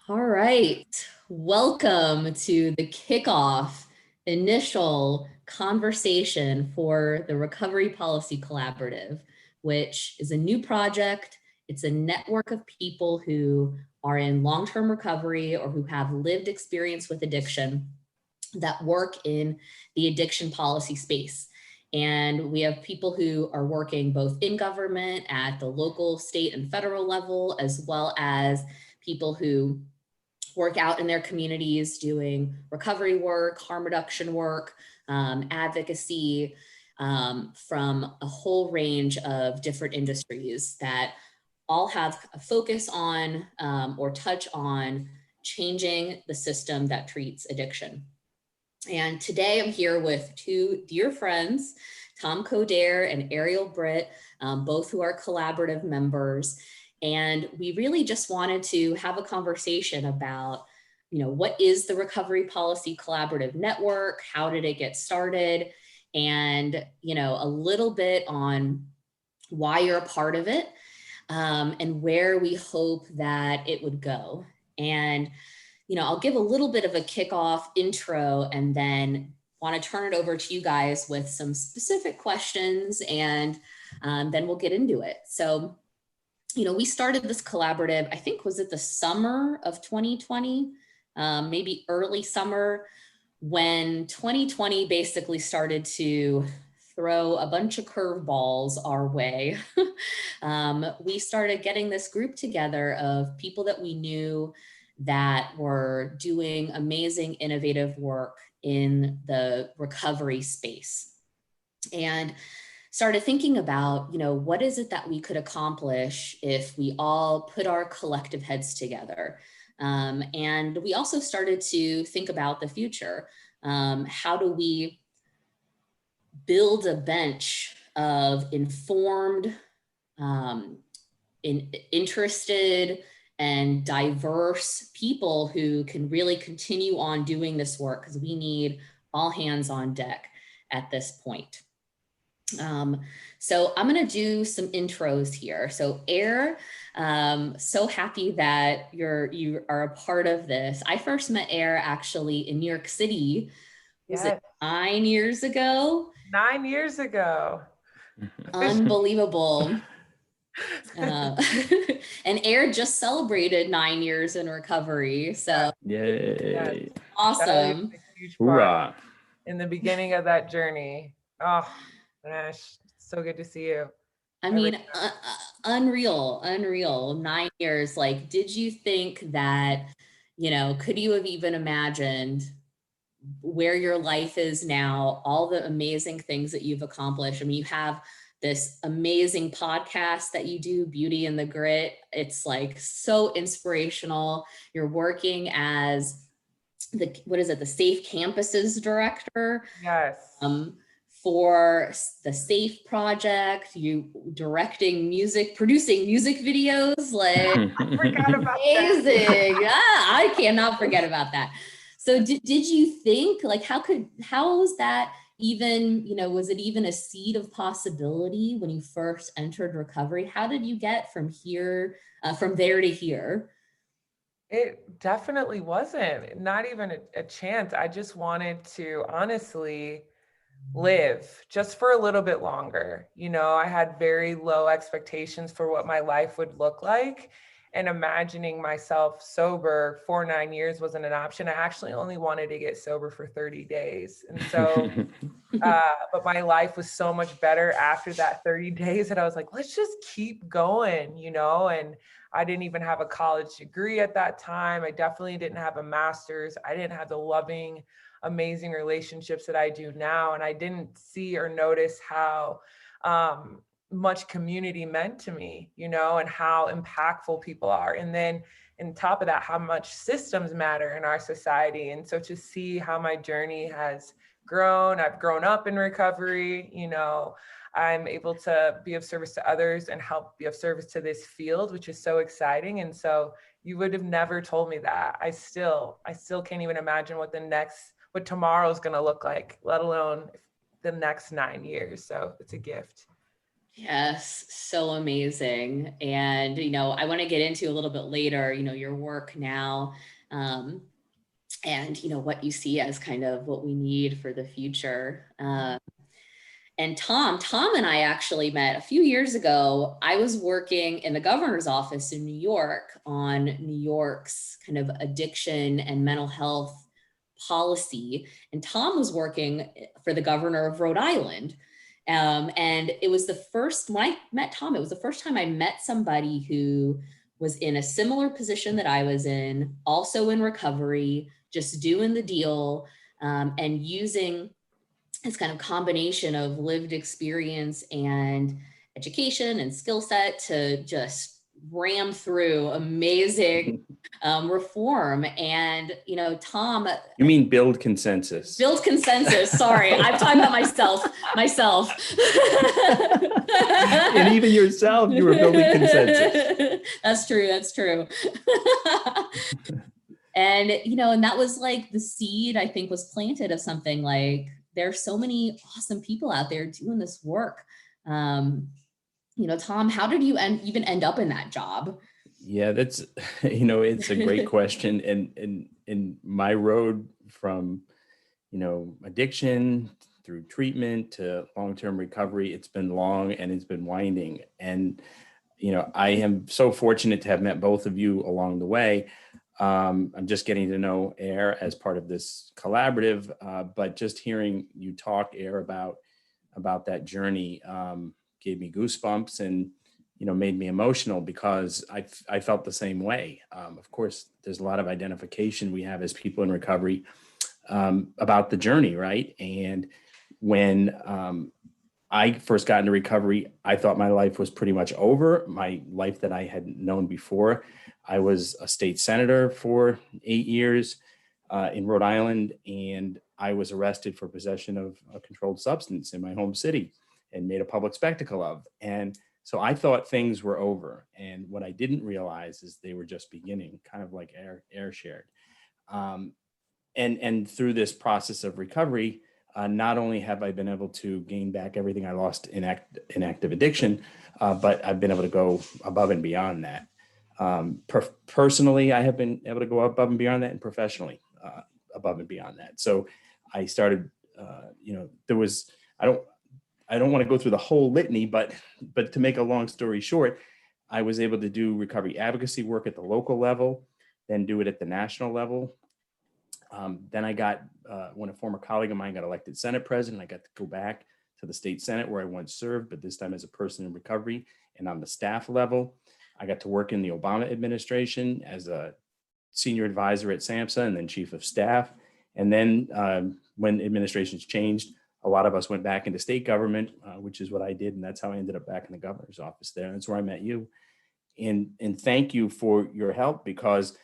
All right, welcome to the Kickoff initial conversation for the Recovery Policy Collaborative, which is a new project. It's a network of people who are in long-term recovery or who have lived experience with addiction that work in the addiction policy space. And we have people who are working both in government at the local, state, and federal level, as well as people who work out in their communities doing recovery work, harm reduction work, advocacy, from a whole range of different industries that all have a focus on or touch on changing the system that treats addiction. And today I'm here with two dear friends, Tom Coderre and Ariel Britt, both who are collaborative members. And we really just wanted to have a conversation about, what is the Recovery Policy Collaborative Network? How did it get started? And, a little bit on why you're a part of it and where we hope that it would go. And I'll give a little bit of a kickoff intro and then want to turn it over to you guys with some specific questions, and then we'll get into it. So, we started this collaborative, I think, was it the summer of 2020, maybe early summer, when 2020 basically started to throw a bunch of curveballs our way. We started getting this group together of people that we knew that were doing amazing, innovative work in the recovery space, and started thinking about, what is it that we could accomplish if we all put our collective heads together? And we also started to think about the future. How do we build a bench of informed, interested, and diverse people who can really continue on doing this work, because we need all hands on deck at this point. So I'm going to do some intros here. So Air, so happy that you are a part of this. I first met Air actually in New York City. Was it 9 years ago? 9 years ago. Unbelievable. And Air just celebrated 9 years in recovery. So yay. Awesome. Huge part in the beginning of that journey. Oh gosh, so good to see you. I mean, unreal. 9 years. Like, did you think that, could you have even imagined where your life is now, all the amazing things that you've accomplished? I mean, you have this amazing podcast that you do, Beauty and the Grit. It's like so inspirational. You're working as the Safe Campuses Director. Yes. For the Safe Project, you producing music videos, like I forgot about amazing. I cannot forget about that. So did you think, like, how was that even, was it even a seed of possibility when you first entered recovery? How did you get from there to here? It definitely wasn't, not even a chance. I just wanted to honestly live just for a little bit longer. I had very low expectations for what my life would look like, and imagining myself sober for 9 years wasn't an option. I actually only wanted to get sober for 30 days. And so, but my life was so much better after that 30 days that I was like, let's just keep going, and I didn't even have a college degree at that time. I definitely didn't have a master's. I didn't have the loving, amazing relationships that I do now. And I didn't see or notice how much community meant to me, and how impactful people are. And then on top of that, how much systems matter in our society. And so to see how my journey has grown, I've grown up in recovery, I'm able to be of service to others and help be of service to this field, which is so exciting. And so you would have never told me that. I still can't even imagine what tomorrow is going to look like, let alone the next 9 years. So it's a gift. Yes, so amazing. And, you know, I want to get into a little bit later, you know, your work now, um, and, you know, what you see as kind of what we need for the future. And Tom and I actually met a few years ago. I was working in the governor's office in New York on New York's kind of addiction and mental health policy. And Tom was working for the governor of Rhode Island. And it was when I met Tom, it was the first time I met somebody who was in a similar position that I was in, also in recovery, just doing the deal, and using this kind of combination of lived experience and education and skill set to just ram through amazing reform. And, you know, Tom. You mean build consensus? Build consensus. Sorry, I'm talking about myself. And even yourself, you were building consensus. That's true. And, you know, and that was like the seed, I think, was planted of something like, there's so many awesome people out there doing this work. You know, Tom, how did you even end up in that job? Yeah, that's, you know, it's a great question. And in my road from, you know, addiction through treatment to long-term recovery, it's been long and it's been winding. And, you know, I am so fortunate to have met both of you along the way. I'm just getting to know Air as part of this collaborative, but just hearing you talk, Air, about that journey gave me goosebumps and, you know, made me emotional because I felt the same way. Of course, there's a lot of identification we have as people in recovery about the journey, right? And when I first got into recovery, I thought my life was pretty much over, my life that I had known before. I was a state senator for 8 years in Rhode Island, and I was arrested for possession of a controlled substance in my home city and made a public spectacle of. And so I thought things were over. And what I didn't realize is they were just beginning, kind of like Air shared. And through this process of recovery, not only have I been able to gain back everything I lost in active addiction, but I've been able to go above and beyond that. Personally, I have been able to go above and beyond that, and professionally above and beyond that. So I started, you know, I don't want to go through the whole litany, but to make a long story short, I was able to do recovery advocacy work at the local level, then do it at the national level. Then I got, when a former colleague of mine got elected Senate president, I got to go back to the state Senate where I once served, but this time as a person in recovery and on the staff level. I got to work in the Obama administration as a senior advisor at SAMHSA and then chief of staff. And then when administrations changed, a lot of us went back into state government, which is what I did. And that's how I ended up back in the governor's office there. That's where I met you. And thank you for your help, because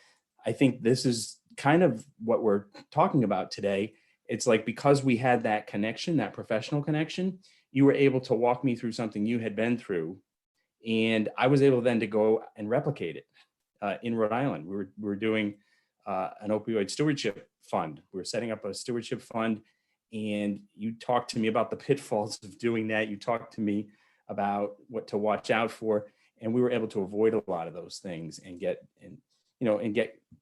I think this is kind of what we're talking about today. It's like, because we had that connection, that professional connection, you were able to walk me through something you had been through. And I was able then to go and replicate it in Rhode Island. We were doing an opioid stewardship fund. We were setting up a stewardship fund, and you talked to me about the pitfalls of doing that. You talked to me about what to watch out for, and we were able to avoid a lot of those things and get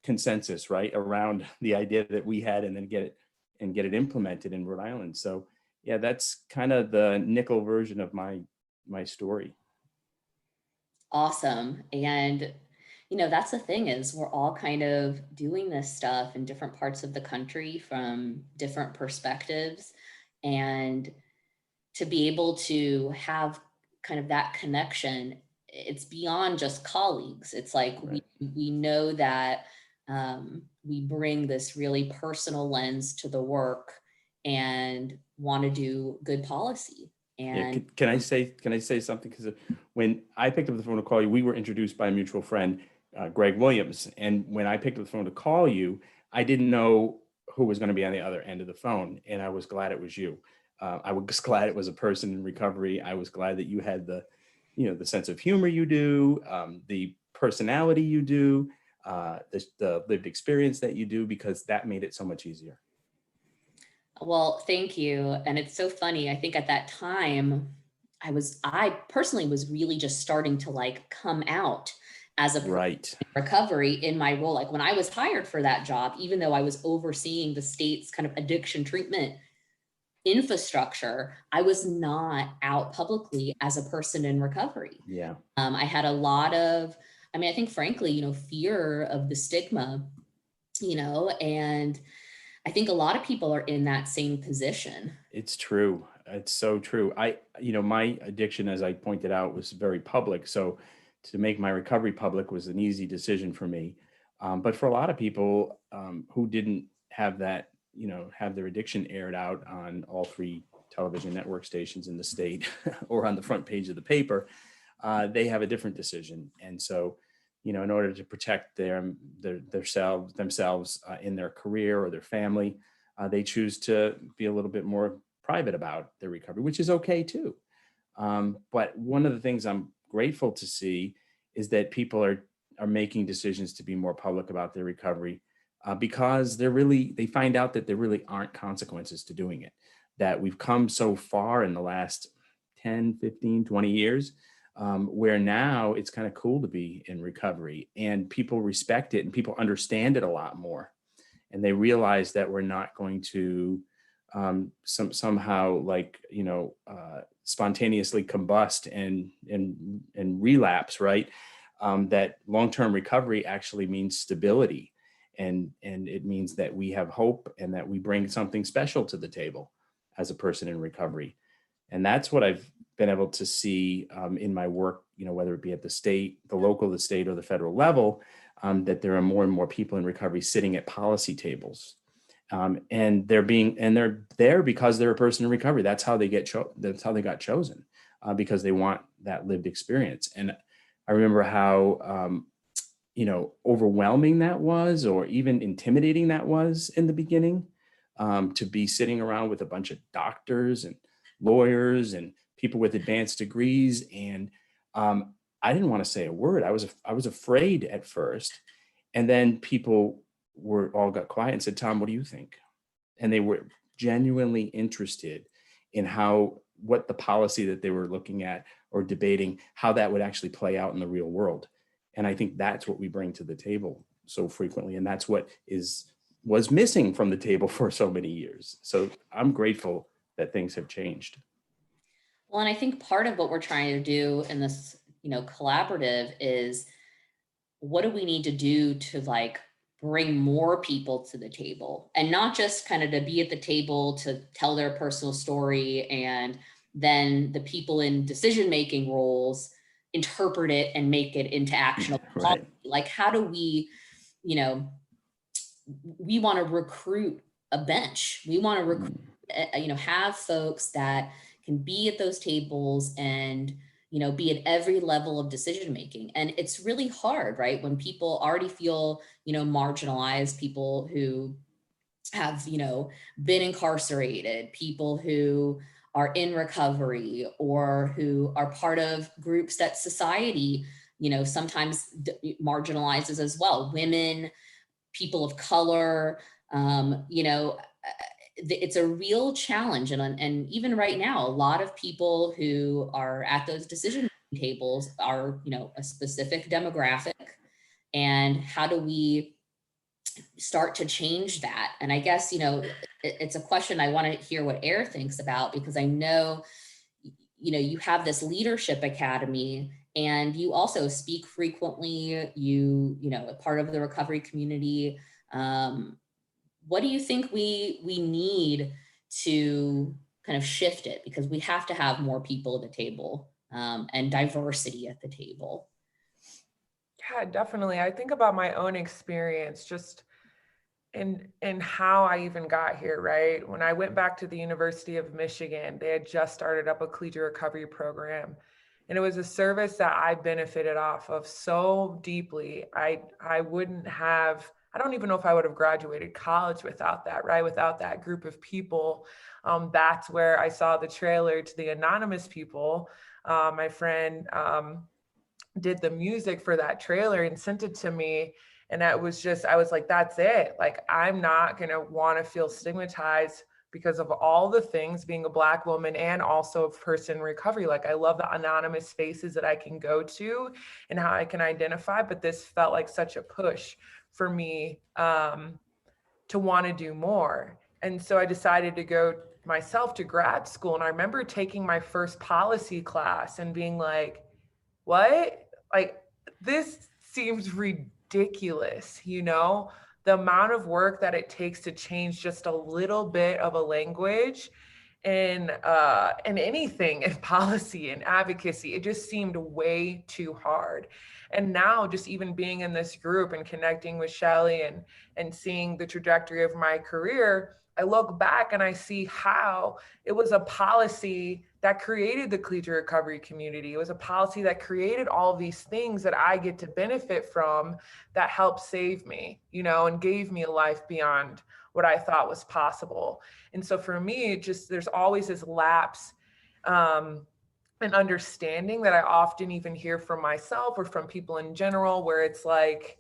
consensus right around the idea that we had, and then get it implemented in Rhode Island. So yeah, that's kind of the nickel version of my story. Awesome. And, you know, that's the thing, is we're all kind of doing this stuff in different parts of the country from different perspectives. And to be able to have kind of that connection, it's beyond just colleagues. It's like, Right. we know that we bring this really personal lens to the work and want to do good policy. And yeah, can I say something? Because when I picked up the phone to call you, we were introduced by a mutual friend, Greg Williams. And when I picked up the phone to call you, I didn't know who was going to be on the other end of the phone. And I was glad it was you. I was glad it was a person in recovery. I was glad that you had the sense of humor you do, the personality you do, the lived experience that you do, because that made it so much easier. well, thank you. And it's so funny. I think at that time, I personally was really just starting to like come out as a Right. recovery in my role. Like when I was hired for that job, even though I was overseeing the state's kind of addiction treatment infrastructure, I was not out publicly as a person in recovery. Yeah. I had a lot of, I think frankly, fear of the stigma, and I think a lot of people are in that same position. It's true. It's so true. My addiction, as I pointed out, was very public. So to make my recovery public was an easy decision for me. But for a lot of people who didn't have that, have their addiction aired out on all 3 television network stations in the state or on the front page of the paper, they have a different decision. And so, in order to protect themselves in their career or their family, they choose to be a little bit more private about their recovery, which is okay too. But one of the things I'm grateful to see is that people are making decisions to be more public about their recovery because they find out that there really aren't consequences to doing it, that we've come so far in the last 10, 15, 20 years where now it's kind of cool to be in recovery and people respect it and people understand it a lot more. And they realize that we're not going to somehow spontaneously combust and relapse, right? That long-term recovery actually means stability, and it means that we have hope and that we bring something special to the table as a person in recovery. And that's what I've been able to see in my work, whether it be at the local, the state, or the federal level, that there are more and more people in recovery sitting at policy tables. And they're there because they're a person in recovery. That's how they that's how they got chosen, because they want that lived experience. And I remember how, overwhelming that was, or even intimidating that was in the beginning, to be sitting around with a bunch of doctors and lawyers and people with advanced degrees. And I didn't want to say a word. I was afraid at first. And then people all got quiet and said, "Tom, what do you think?" And they were genuinely interested in what the policy that they were looking at or debating, how that would actually play out in the real world. And I think that's what we bring to the table so frequently. And that's what was missing from the table for so many years. So I'm grateful that things have changed. Well, and I think part of what we're trying to do in this, collaborative is, what do we need to do to bring more people to the table, and not just kind of to be at the table to tell their personal story and then the people in decision-making roles interpret it and make it into actionable policy. Like, how do we, we want to recruit a bench. We want to recruit, have folks that can be at those tables and, be at every level of decision making. And it's really hard, right? When people already feel, marginalized, people who have, been incarcerated, people who are in recovery, or who are part of groups that society, sometimes marginalizes as well. Women, people of color, it's a real challenge. And even right now, a lot of people who are at those decision tables are, a specific demographic. And how do we start to change that? And I guess, it's a question I want to hear what Air thinks about, because I know, you have this leadership academy, and you also speak frequently, a part of the recovery community. What do you think we need to kind of shift it? Because we have to have more people at the table, and diversity at the table. Yeah, definitely. I think about my own experience just in how I even got here, right? When I went back to the University of Michigan, they had just started up a collegiate recovery program. And it was a service that I benefited off of so deeply. I don't even know if I would have graduated college without that, right? Without that group of people. That's where I saw the trailer to the Anonymous people. My friend did the music for that trailer and sent it to me. And I was like, that's it. Like, I'm not going to want to feel stigmatized because of all the things, being a Black woman and also a person in recovery. Like, I love the anonymous spaces that I can go to and how I can identify, but this felt like such a push for me to want to do more. And so I decided to go myself to grad school. And I remember taking my first policy class and being like, what? Like, this seems ridiculous, you know? The amount of work that it takes to change just a little bit of a language in anything in policy and advocacy, it just seemed way too hard. And now just even being in this group and connecting with Shelly and seeing the trajectory of my career, I look back and I see how it was a policy that created the collegiate recovery community. It was a policy that created all of these things that I get to benefit from, that helped save me, you know, and gave me a life beyond what I thought was possible. And so for me, there's always this lapse and understanding that I often even hear from myself or from people in general, where it's like,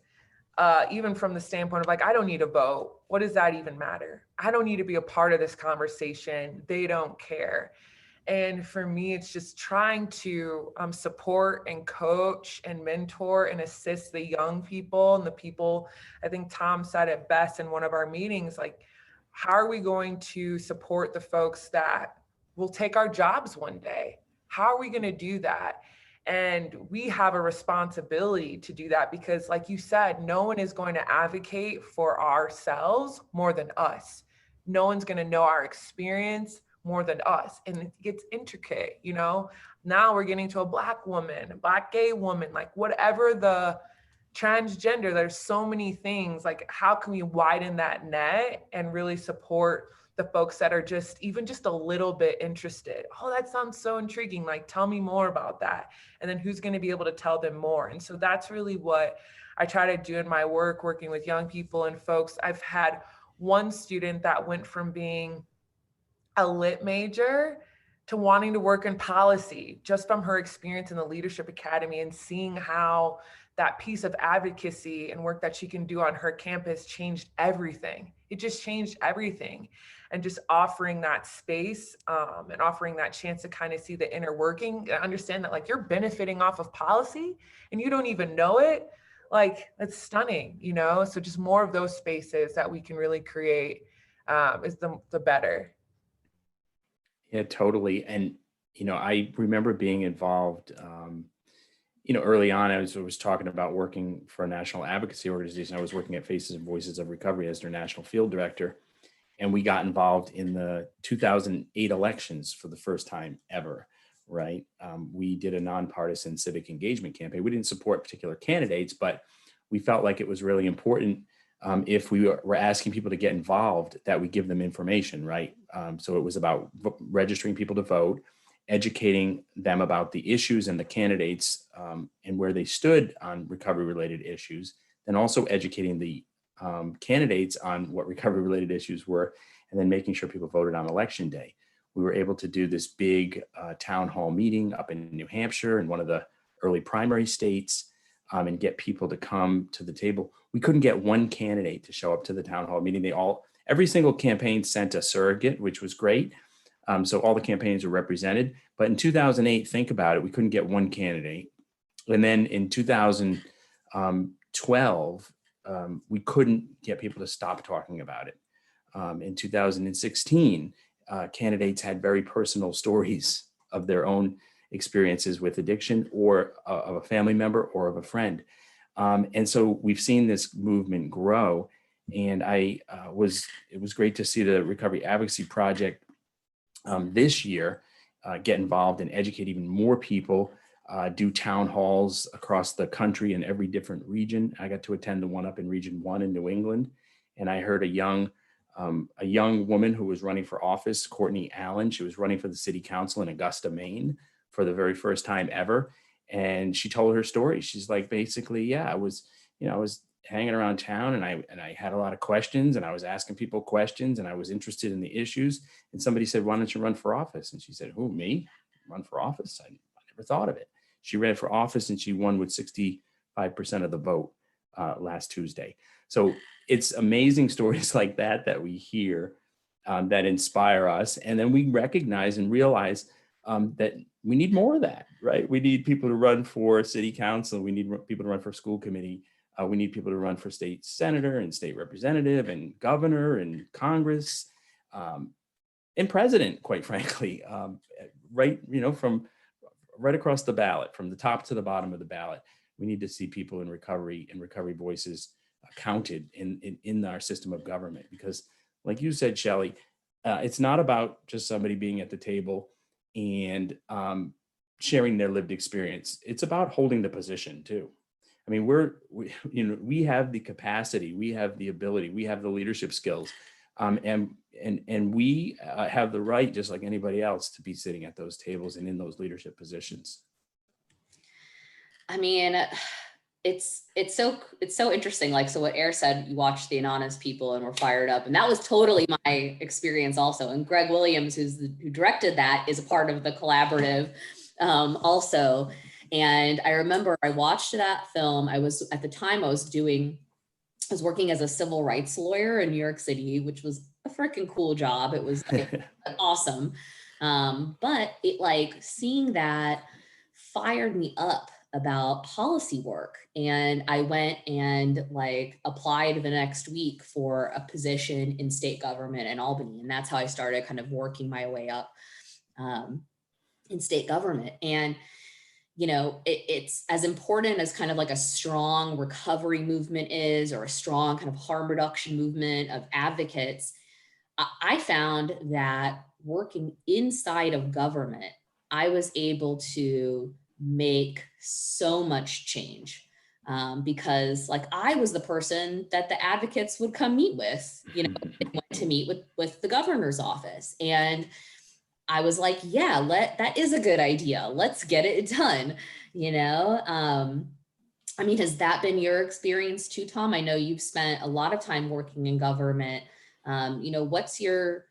even from the standpoint of like, I don't need a vote. What does that even matter? I don't need to be a part of this conversation. They don't care. And for me, it's just trying to support and coach and mentor and assist the young people and the people. I think Tom said it best in one of our meetings, like, how are we going to support the folks that will take our jobs one day? How are we going to do that? And we have a responsibility to do that because, like you said, no one is going to advocate for ourselves more than us. No one's going to know our experience more than us. And it gets intricate, you know? Now we're getting to a Black woman, a Black gay woman, like whatever, the transgender, there's so many things. Like, how can we widen that net and really support the folks that are just a little bit interested? Oh, that sounds so intriguing. Like, tell me more about that. And then who's going to be able to tell them more? And so that's really what I try to do in my work, working with young people and folks. I've had one student that went from being a lit major to wanting to work in policy, just from her experience in the Leadership Academy and seeing how that piece of advocacy and work that she can do on her campus changed everything. It just changed everything. And just offering that space and offering that chance to kind of see the inner working and understand that, like, you're benefiting off of policy and you don't even know it. Like, that's stunning, you know? So just more of those spaces that we can really create is the better. Yeah, totally. And, you know, I remember being involved, you know, early on, I was talking about working for a national advocacy organization. I was working at Faces and Voices of Recovery as their national field director. And we got involved in the 2008 elections for the first time ever, right? We did a nonpartisan civic engagement campaign. We didn't support particular candidates, but we felt like it was really important if we were asking people to get involved, that we give them information, right? So it was about registering people to vote, educating them about the issues and the candidates and where they stood on recovery-related issues, then also educating the candidates on what recovery-related issues were, and then making sure people voted on election day. We were able to do this big town hall meeting up in New Hampshire in one of the early primary states and get people to come to the table. We couldn't get one candidate to show up to the town hall meeting. Every single campaign sent a surrogate, which was great. So all the campaigns were represented. But in 2008, think about it, we couldn't get one candidate. And then in 2012, we couldn't get people to stop talking about it. In 2016, candidates had very personal stories of their own experiences with addiction, or of a family member or of a friend. And so we've seen this movement grow. And it was great to see the Recovery Advocacy Project this year get involved and educate even more people, do town halls across the country in every different region. I got to attend the one up in Region 1 in New England. And I heard a young woman who was running for office, Courtney Allen. She was running for the city council in Augusta, Maine for the very first time ever. And she told her story. She's like, basically, yeah, I was hanging around town and I had a lot of questions and I was asking people questions and I was interested in the issues. And somebody said, why don't you run for office? And she said, who, me? Run for office? I never thought of it. She ran for office and she won with 65% of the vote last Tuesday. So it's amazing stories like that we hear that inspire us. And then we recognize and realize that we need more of that, right? We need people to run for city council. We need people to run for school committee. We need people to run for state senator and state representative and governor and Congress and president, quite frankly, right, from right across the ballot, from the top to the bottom of the ballot. We need to see people in recovery and recovery voices counted in our system of government, because like you said, Shelly, it's not about just somebody being at the table and sharing their lived experience. It's about holding the position too. I mean, we have the capacity, we have the ability, we have the leadership skills, and we have the right, just like anybody else, to be sitting at those tables and in those leadership positions. I mean, it's so interesting. Like, so what Air said, you watched The Anonymous People and were fired up, and that was totally my experience also. And Greg Williams, who directed that, is a part of the collaborative also. And I remember I watched that film. At the time I was working as a civil rights lawyer in New York City, which was a freaking cool job. It was like, awesome. But it, like, seeing that fired me up about policy work. And I went and like applied the next week for a position in state government in Albany. And that's how I started kind of working my way up in state government. And it's as important as kind of like a strong recovery movement is, or a strong kind of harm reduction movement of advocates. I found that working inside of government, I was able to make so much change because like I was the person that the advocates would come meet with, they went to meet with the governor's office. And I was like, yeah, that is a good idea. Let's get it done. I mean, has that been your experience too, Tom? I know you've spent a lot of time working in government. What's your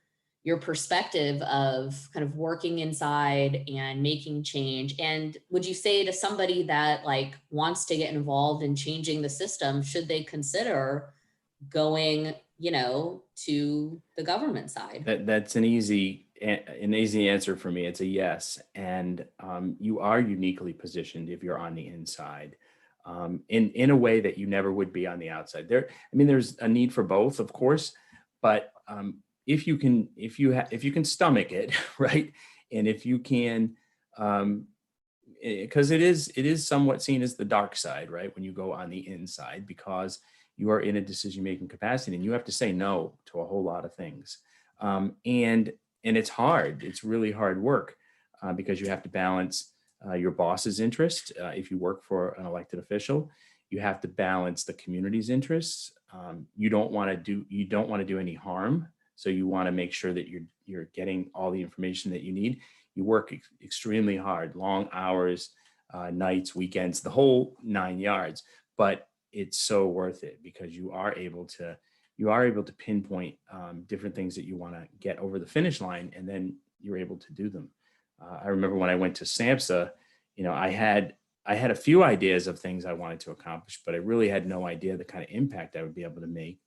perspective of kind of working inside and making change? And would you say to somebody that like wants to get involved in changing the system, should they consider going, to the government side? That's an easy answer for me. It's a yes. And you are uniquely positioned if you're on the inside, in a way that you never would be on the outside. There's a need for both, of course, but if you can stomach it, right, and if you can, because it is somewhat seen as the dark side, right, when you go on the inside, because you are in a decision-making capacity and you have to say no to a whole lot of things. And it's hard. It's really hard work because you have to balance your boss's interest. If you work for an elected official, you have to balance the community's interests. You don't want to do any harm. So you want to make sure that you're getting all the information that you need. You work extremely hard, long hours, nights, weekends, the whole 9 yards, but it's so worth it because you are able to pinpoint different things that you want to get over the finish line, and then you're able to do them. I remember when I went to SAMHSA, I had a few ideas of things I wanted to accomplish, but I really had no idea the kind of impact I would be able to make.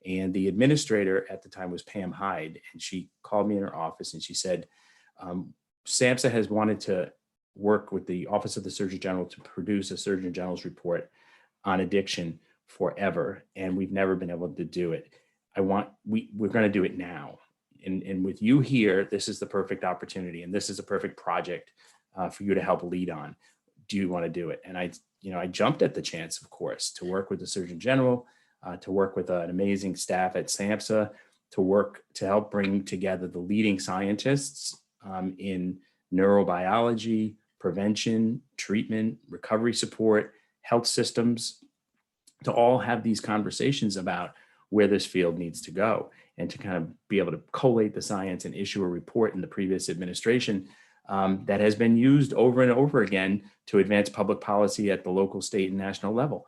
And the administrator at the time was Pam Hyde, and she called me in her office and she said, SAMHSA has wanted to work with the Office of the Surgeon General to produce a Surgeon General's report on addiction forever, and we've never been able to do it. We're going to do it now. And with you here, this is the perfect opportunity, and this is a perfect project for you to help lead on. Do you want to do it? And I jumped at the chance, of course, to work with the Surgeon General, to work with an amazing staff at SAMHSA, to help bring together the leading scientists in neurobiology, prevention, treatment, recovery support, health systems, to all have these conversations about where this field needs to go, and to kind of be able to collate the science and issue a report in the previous administration that has been used over and over again to advance public policy at the local, state, and national level.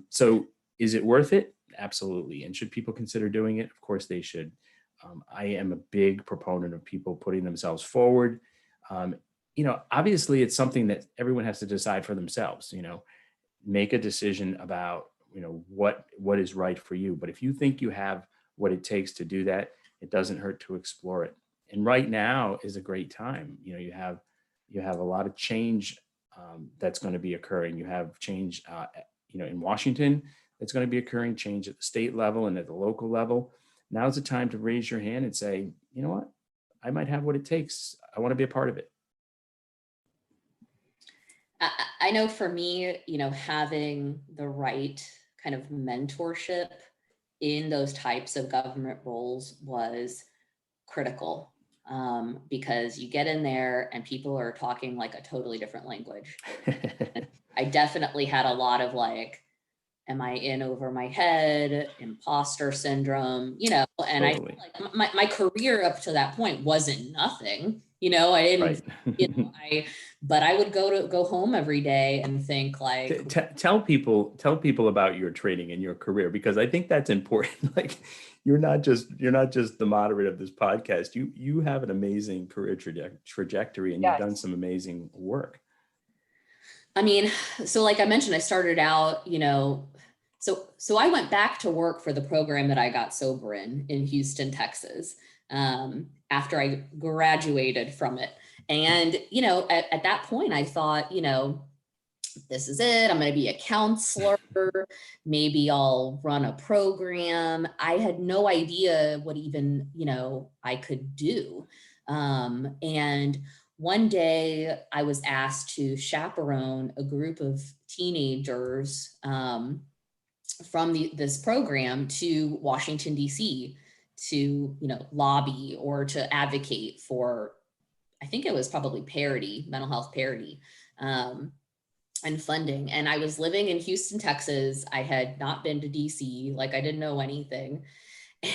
So is it worth it? Absolutely. And should people consider doing it? Of course they should. I am a big proponent of people putting themselves forward. Obviously it's something that everyone has to decide for themselves, make a decision about, what is right for you. But if you think you have what it takes to do that, it doesn't hurt to explore it. And right now is a great time. You know, you have a lot of change that's going to be occurring. You have change, in Washington that's going to be occurring, change at the state level and at the local level. Now's the time to raise your hand and say, you know what, I might have what it takes. I want to be a part of it. I know for me, having the right kind of mentorship in those types of government roles was critical, because you get in there and people are talking like a totally different language. I definitely had a lot of like, am I in over my head, imposter syndrome, and Totally. I feel like my career up to that point wasn't nothing, I didn't, Right. but I would go home every day and think like, tell people about your training and your career, because I think that's important. Like, you're not just the moderator of this podcast. You have an amazing career trajectory, and you've done some amazing work. I mean, so like I mentioned, I started out, so I went back to work for the program that I got sober in Houston, Texas, after I graduated from it. And, at that point I thought, this is it. I'm going to be a counselor. Maybe I'll run a program. I had no idea what even, I could do. And one day I was asked to chaperone a group of teenagers from this program to Washington, D.C. to, lobby or to advocate for, I think it was probably parity, mental health parity, and funding. And I was living in Houston, Texas. I had not been to DC, like I didn't know anything.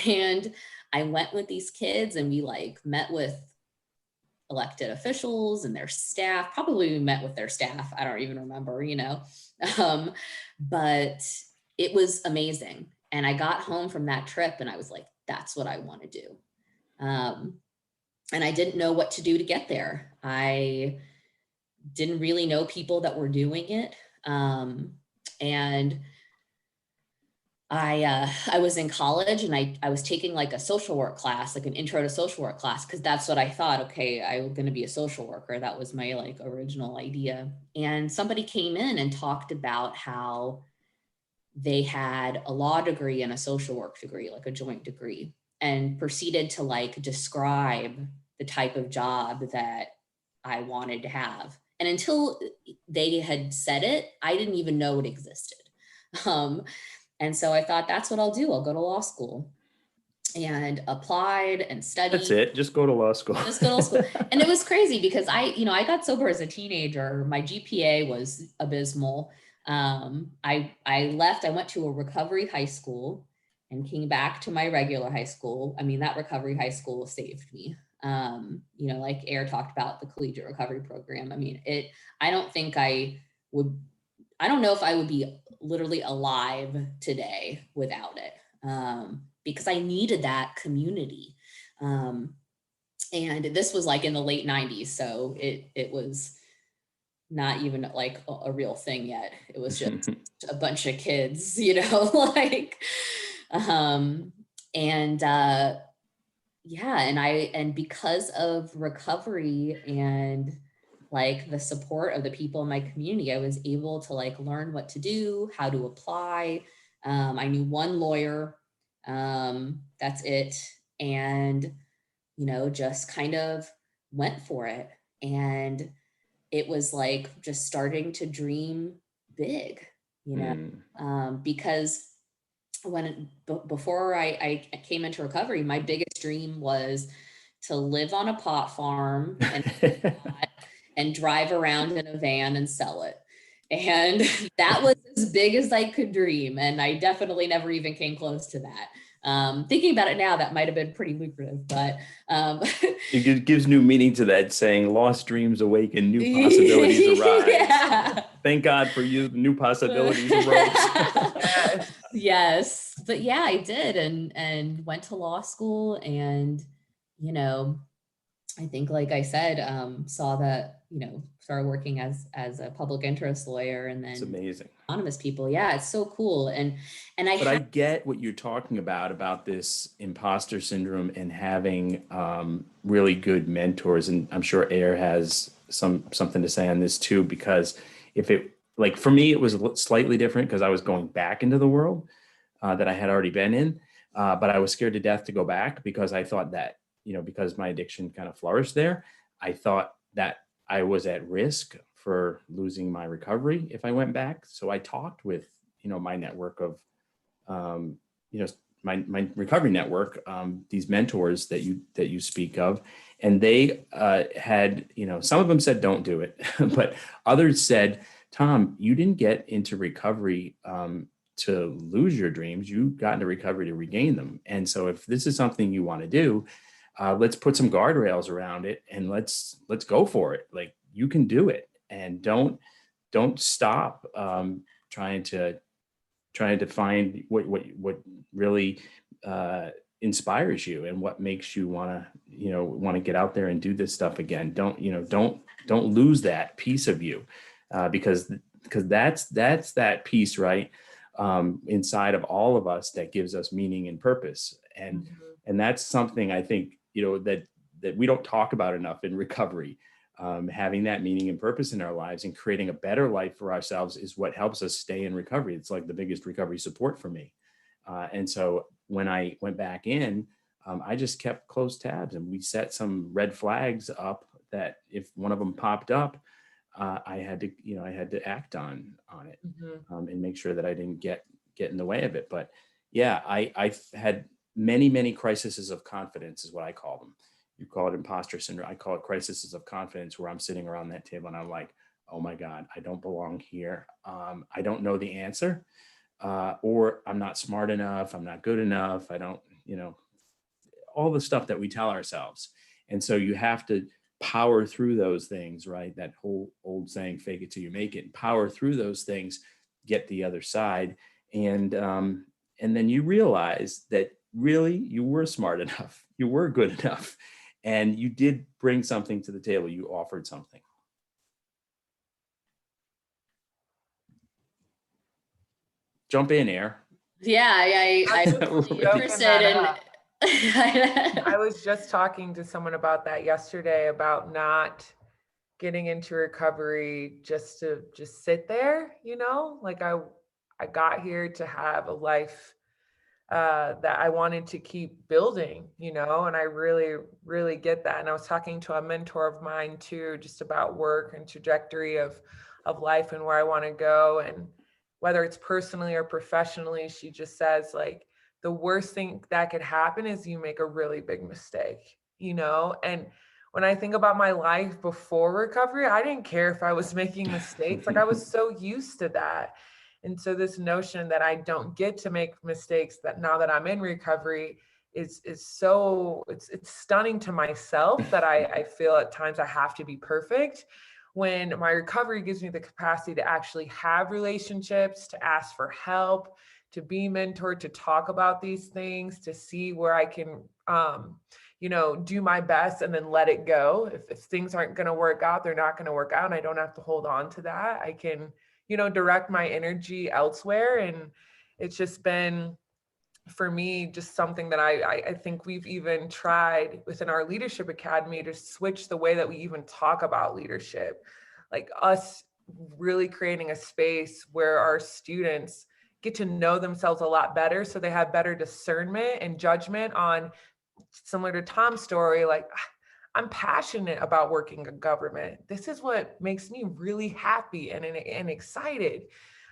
And I went with these kids and we like met with elected officials and their staff. Probably we met with their staff. I don't even remember, but it was amazing. And I got home from that trip and I was like, that's what I want to do. And I didn't know what to do to get there. I didn't really know people that were doing it. And I was in college and I was taking like a social work class, like an intro to social work class, because that's what I thought, okay, I'm going to be a social worker. That was my like original idea. And somebody came in and talked about how they had a law degree and a social work degree, like a joint degree, and proceeded to like describe the type of job that I wanted to have. And until they had said it, I didn't even know it existed. And so I thought, that's what I'll do. I'll go to law school, and applied and studied. That's it. Just go to law school. Just go to law school. And it was crazy because I got sober as a teenager. My GPA was abysmal. I left, I went to a recovery high school and came back to my regular high school. I mean, that recovery high school saved me. Like Air talked about the collegiate recovery program. I mean, I don't know if I would be literally alive today without it, because I needed that community. And this was like in the late 90s. So it was not even like a real thing yet. It was just a bunch of kids, and because of recovery and like the support of the people in my community, I was able to like learn what to do, how to apply. I knew one lawyer, that's it. And, just kind of went for it. And it was like just starting to dream big, because before I came into recovery, my biggest dream was to live on a pot farm and drive around in a van and sell it. And that was as big as I could dream. And I definitely never even came close to that. Thinking about it now, that might've been pretty lucrative, but it gives new meaning to that saying, lost dreams awaken, new possibilities arise. Yeah. Thank God for you, new possibilities arose. Yes. But yeah, I did, and went to law school, and, I think, like I said, saw that, started working as a public interest lawyer, and It's then amazing. anonymous people. Yeah, it's so cool. But I get what you're talking about this imposter syndrome and having really good mentors. And I'm sure Air has something to say on this too, because like for me, it was slightly different because I was going back into the world that I had already been in. But I was scared to death to go back because I thought that, because my addiction kind of flourished there, I thought that I was at risk for losing my recovery if I went back. So I talked with, my network of, um, my recovery network, these mentors that you speak of, and they had, some of them said, don't do it, but others said, Tom, you didn't get into recovery to lose your dreams. You got into recovery to regain them. And so if this is something you want to do, let's put some guardrails around it and let's go for it. Like, you can do it, and don't stop trying to find what really inspires you and what makes you want to get out there and do this stuff again. Don't lose that piece of you, because that's that piece, right, inside of all of us that gives us meaning and purpose. And that's something I think, that we don't talk about enough in recovery. Having that meaning and purpose in our lives and creating a better life for ourselves is what helps us stay in recovery. It's like the biggest recovery support for me. And so when I went back in, I just kept close tabs, and we set some red flags up that if one of them popped up, I had to act on it, and make sure that I didn't get in the way of it. But yeah, I've had many crises of confidence is what I call them. You call it imposter syndrome. I call it crises of confidence, where I'm sitting around that table and I'm like, oh my God, I don't belong here. I don't know the answer, or I'm not smart enough. I'm not good enough. I don't, all the stuff that we tell ourselves. And so you have to power through those things, right? That whole old saying, fake it till you make it. Power through those things, get the other side. And then you realize that really you were smart enough. You were good enough. And you did bring something to the table. You offered something. Jump in, Air. Yeah, I'm interested in. I was just talking to someone about that yesterday, about not getting into recovery just to sit there, like I got here to have a life that I wanted to keep building, and I really get that. And I was talking to a mentor of mine too, just about work and trajectory of life and where I want to go. And whether it's personally or professionally, she just says, like, the worst thing that could happen is you make a really big mistake, and when I think about my life before recovery, I didn't care if I was making mistakes. Like, I was so used to that. And so this notion that I don't get to make mistakes, that now that I'm in recovery, is so, it's stunning to myself that I feel at times I have to be perfect, when my recovery gives me the capacity to actually have relationships, to ask for help, to be mentored, to talk about these things, to see where I can, do my best and then let it go. If things aren't going to work out, they're not going to work out. And I don't have to hold on to that. I can, direct my energy elsewhere. And it's just been, for me, just something that I think we've even tried within our leadership academy to switch the way that we even talk about leadership, like us really creating a space where our students get to know themselves a lot better, so they have better discernment and judgment on, similar to Tom's story, like, I'm passionate about working in government. This is what makes me really happy and excited.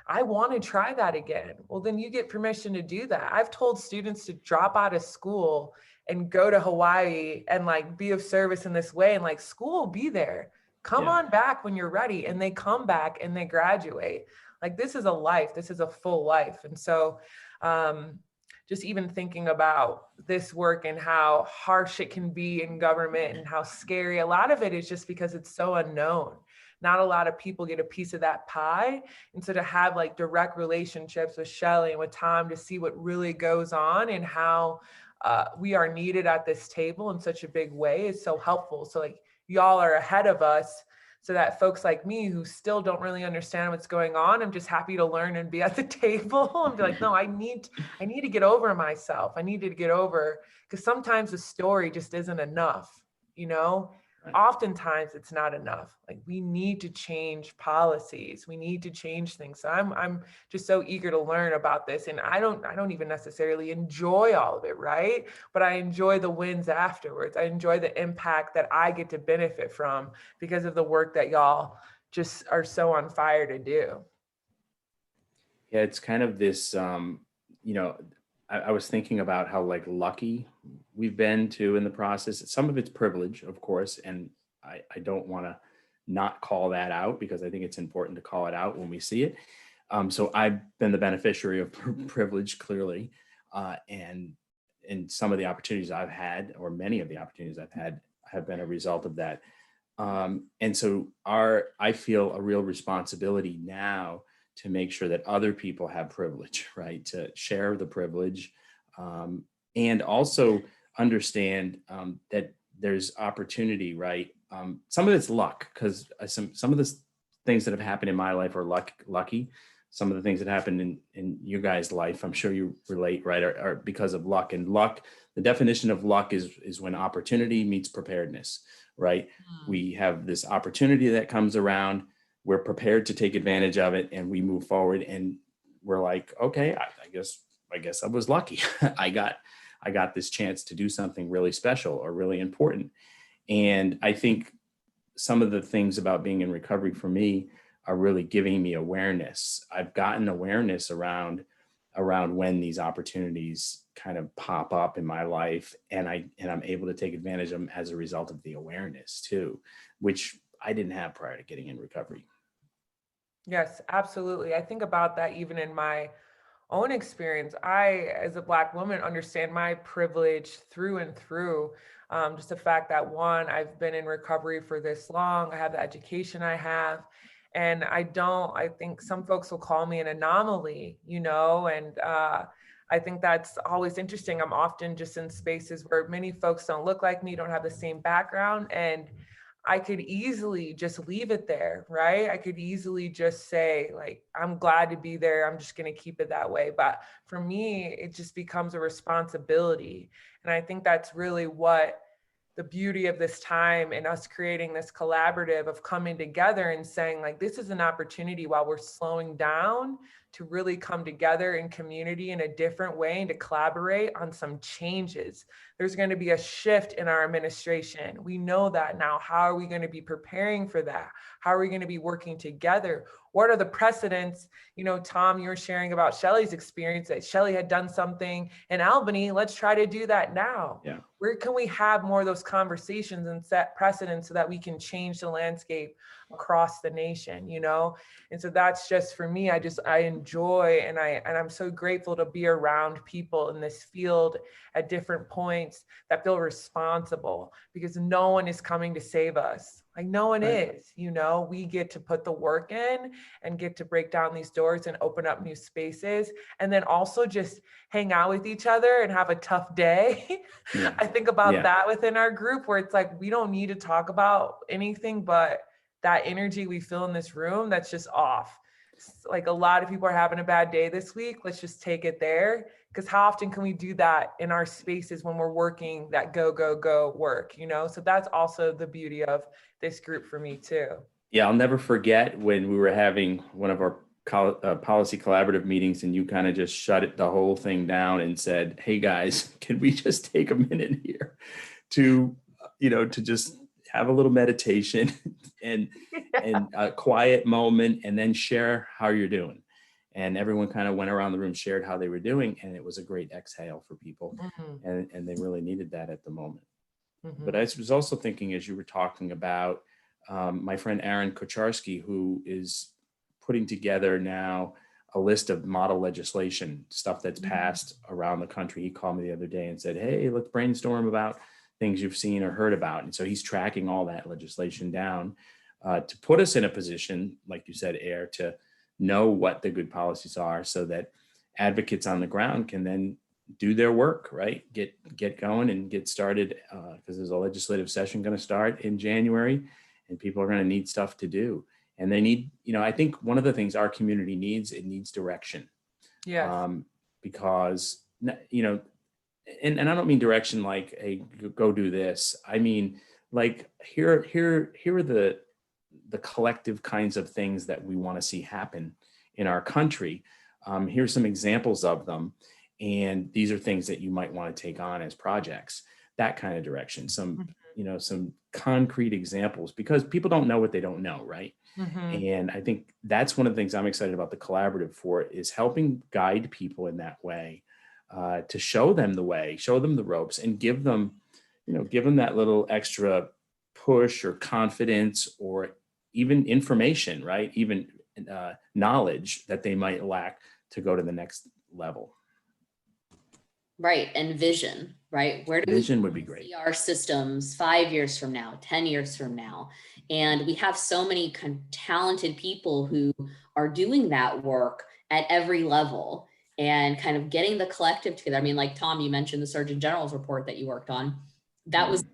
I want to try that again. Well, then you get permission to do that. I've told students to drop out of school and go to Hawaii and like be of service in this way. And like, school will be there. Come on back when you're ready. And they come back and they graduate. Like, this is a life. This is a full life. And so, just even thinking about this work and how harsh it can be in government and how scary, a lot of it is just because it's so unknown. Not a lot of people get a piece of that pie. And so to have like direct relationships with Shelly and with Tom, to see what really goes on and how we are needed at this table in such a big way is so helpful. So like y'all are ahead of us, so that folks like me who still don't really understand what's going on, I'm just happy to learn and be at the table and be like, no, I need to get over myself. I need to get over, because sometimes the story just isn't enough, you know? Right. Oftentimes it's not enough. Like we need to change policies. We need to change things. So I'm just so eager to learn about this. And I don't even necessarily enjoy all of it, right? But I enjoy the wins afterwards. I enjoy the impact that I get to benefit from because of the work that y'all just are so on fire to do. Yeah, it's kind of this, you know, I was thinking about how like lucky we've been to in the process. Some of it's privilege, of course, and I don't want to not call that out, because I think it's important to call it out when we see it. So I've been the beneficiary of privilege, clearly, and some of the opportunities I've had, or many of the opportunities I've had, have been a result of that. And so I feel a real responsibility now to make sure that other people have privilege, right? To share the privilege, and also understand that there's opportunity, right? Some of it's luck, because some of the things that have happened in my life are lucky. Some of the things that happened in your guys' life, I'm sure you relate, right, are because of luck. And luck, the definition of luck is when opportunity meets preparedness, right? We have this opportunity that comes around, we're prepared to take advantage of it, and we move forward, and we're like, okay, I guess I was lucky. I got this chance to do something really special or really important. And I think some of the things about being in recovery for me are really giving me awareness. I've gotten awareness around when these opportunities kind of pop up in my life, and I'm able to take advantage of them as a result of the awareness too, which I didn't have prior to getting in recovery. Yes, absolutely. I think about that even in my own experience. I, as a Black woman, understand my privilege through and through. Just the fact that, one, I've been in recovery for this long, I have the education I have, and I think some folks will call me an anomaly, you know, and I think that's always interesting. I'm often just in spaces where many folks don't look like me, don't have the same background, and I could easily just leave it there, right? I could easily just say, like, I'm glad to be there. I'm just going to keep it that way. But for me, it just becomes a responsibility. And I think that's really what the beauty of this time and us creating this collaborative of coming together and saying, like, this is an opportunity while we're slowing down to really come together in community in a different way and to collaborate on some changes. There's going to be a shift in our administration. We know that now. How are we going to be preparing for that? How are we going to be working together? What are the precedents? You know, Tom, you were sharing about Shelly's experience, that Shelly had done something in Albany. Let's try to do that now. Yeah. Where can we have more of those conversations and set precedents so that we can change the landscape across the nation, you know? And so that's just, for me, I enjoy, and I'm so grateful to be around people in this field at different points that feel responsible, because no one is coming to save us. Like, no one is, you know. We get to put the work in and get to break down these doors and open up new spaces, and then also just hang out with each other and have a tough day. Yeah. I think about that within our group, where it's like, we don't need to talk about anything but that energy we feel in this room that's just off. Like, a lot of people are having a bad day this week. Let's just take it there. Because how often can we do that in our spaces when we're working that go work, you know? So that's also the beauty of this group for me too. Yeah, I'll never forget when we were having one of our policy collaborative meetings, and you kind of just shut the whole thing down and said, hey guys, can we just take a minute here to, to just have a little meditation and a quiet moment, and then share how you're doing. And everyone kind of went around the room, shared how they were doing, and it was a great exhale for people. Mm-hmm. And they really needed that at the moment. Mm-hmm. But I was also thinking, as you were talking about, my friend Aaron Kocharski, who is putting together now a list of model legislation, stuff that's passed around the country. He called me the other day and said, hey, let's brainstorm about things you've seen or heard about. And so he's tracking all that legislation down to put us in a position, like you said, Air, to know what the good policies are, so that advocates on the ground can then do their work, right? Get going and get started, because there's a legislative session going to start in January, and people are going to need stuff to do. And they need, I think one of the things our community needs, it needs direction. Yes. Because, and I don't mean direction like, hey, go do this. I mean, like, here are the collective kinds of things that we want to see happen in our country. Here's some examples of them. And these are things that you might want to take on as projects, that kind of direction, some concrete examples, because people don't know what they don't know, right? Mm-hmm. And I think that's one of the things I'm excited about the collaborative for, is helping guide people in that way, to show them the way, show them the ropes, and give them that little extra push or confidence, or even information, right? Even knowledge that they might lack to go to the next level. Right. And vision, right? Where do vision we would be great. See our systems 5 years from now, 10 years from now? And we have so many talented people who are doing that work at every level, and kind of getting the collective together. I mean, like Tom, you mentioned the Surgeon General's report that you worked on. That was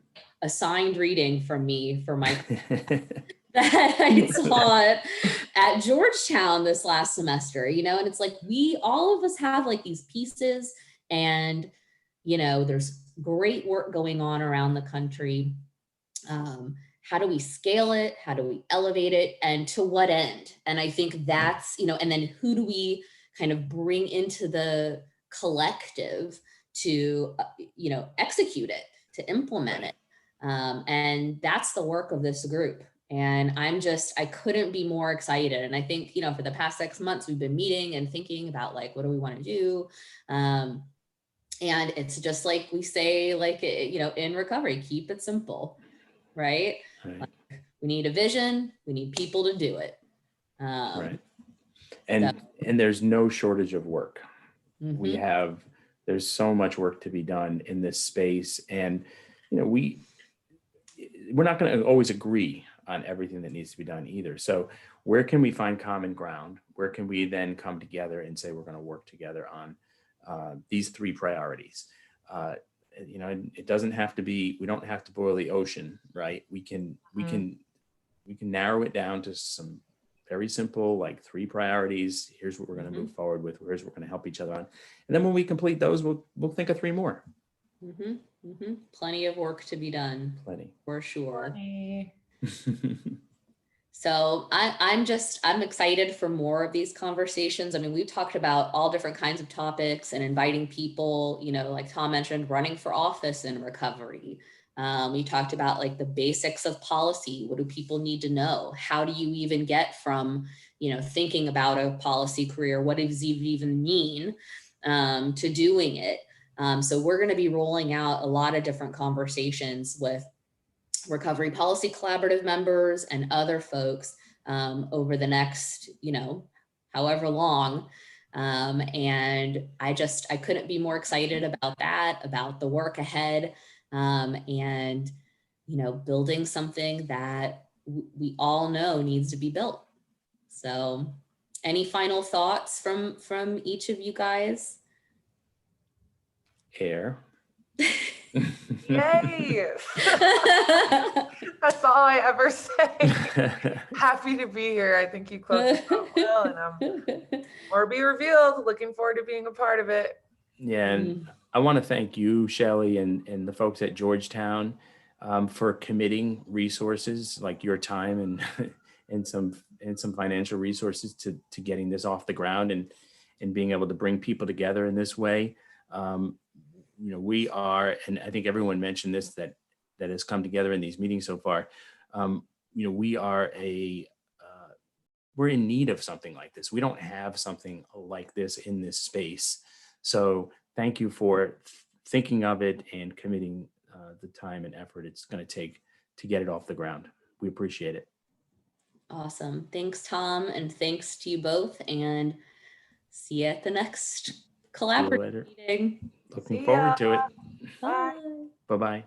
assigned reading from me for my that I taught at Georgetown this last semester, and it's like, all of us have like these pieces, and, there's great work going on around the country. How do we scale it? How do we elevate it? And to what end? And I think that's, and then who do we kind of bring into the collective to, execute it, to implement it. And that's the work of this group. And I couldn't be more excited. And I think, for the past 6 months, we've been meeting and thinking about like, what do we want to do? And it's just like we say, like, in recovery, keep it simple, right? Like, we need a vision. We need people to do it. Right. And there's no shortage of work. Mm-hmm. There's so much work to be done in this space. And, we're not going to always agree on everything that needs to be done either. So where can we find common ground? Where can we then come together and say, we're going to work together on these 3 priorities? It doesn't have to be, we don't have to boil the ocean, right? We can narrow it down to some very simple, like 3 priorities. Here's what we're going to move forward with. Here's what we're going to help each other on. And then when we complete those, we'll think of 3 more. Plenty of work to be done. Plenty. For sure. Plenty. So I'm excited for more of these conversations. I mean, we've talked about all different kinds of topics and inviting people, like Tom mentioned, running for office in recovery. We talked about like the basics of policy. What do people need to know? How do you even get from, thinking about a policy career? What does it even mean to doing it? So we're going to be rolling out a lot of different conversations with Recovery Policy Collaborative members and other folks over the next, however long. And I couldn't be more excited about that, about the work ahead, and, building something that we all know needs to be built. So any final thoughts from each of you guys? Air. Yay! That's all I ever say. Happy to be here. I think you closed it out well, and more be revealed. Looking forward to being a part of it. Yeah, and I want to thank you, Shelly, and the folks at Georgetown for committing resources like your time and some financial resources to getting this off the ground and being able to bring people together in this way. We are, and I think everyone mentioned this that has come together in these meetings so far. We are we're in need of something like this. We don't have something like this in this space. So thank you for thinking of it and committing the time and effort it's going to take to get it off the ground. We appreciate it. Awesome. Thanks, Tom. And thanks to you both. And see you at the next collaborative meeting. Looking forward to it. Bye. Bye-bye.